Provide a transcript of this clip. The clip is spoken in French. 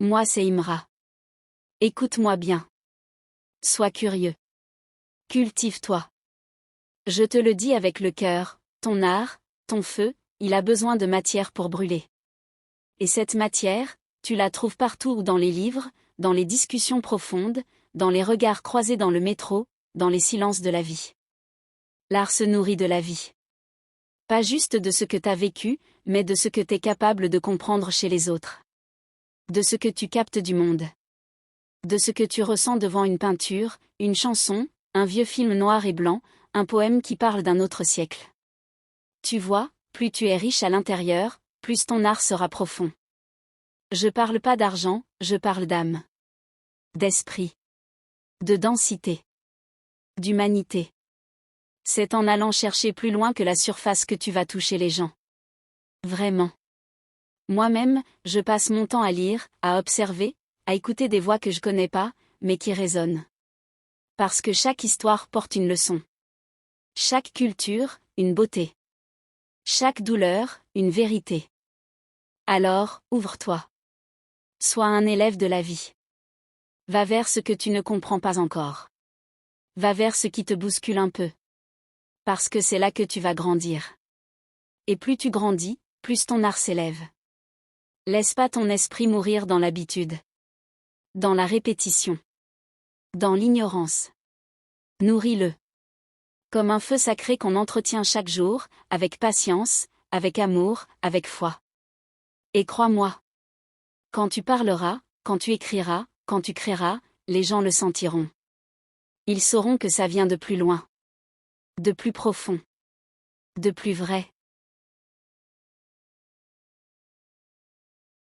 Moi c'est Imra. Écoute-moi bien. Sois curieux. Cultive-toi. Je te le dis avec le cœur, ton art, ton feu, il a besoin de matière pour brûler. Et cette matière, tu la trouves partout dans les livres, dans les discussions profondes, dans les regards croisés dans le métro, dans les silences de la vie. L'art se nourrit de la vie. Pas juste de ce que t'as vécu, mais de ce que t'es capable de comprendre chez les autres. De ce que tu captes du monde. De ce que tu ressens devant une peinture, une chanson, un vieux film noir et blanc, un poème qui parle d'un autre siècle. Tu vois, plus tu es riche à l'intérieur, plus ton art sera profond. Je parle pas d'argent, je parle d'âme. D'esprit. De densité. D'humanité. C'est en allant chercher plus loin que la surface que tu vas toucher les gens. Vraiment. Moi-même, je passe mon temps à lire, à observer, à écouter des voix que je connais pas, mais qui résonnent. Parce que chaque histoire porte une leçon. Chaque culture, une beauté. Chaque douleur, une vérité. Alors, ouvre-toi. Sois un élève de la vie. Va vers ce que tu ne comprends pas encore. Va vers ce qui te bouscule un peu. Parce que c'est là que tu vas grandir. Et plus tu grandis, plus ton art s'élève. Laisse pas ton esprit mourir dans l'habitude. Dans la répétition. Dans l'ignorance. Nourris-le. Comme un feu sacré qu'on entretient chaque jour, avec patience, avec amour, avec foi. Et crois-moi. Quand tu parleras, quand tu écriras, quand tu créeras, les gens le sentiront. Ils sauront que ça vient de plus loin. De plus profond. De plus vrai.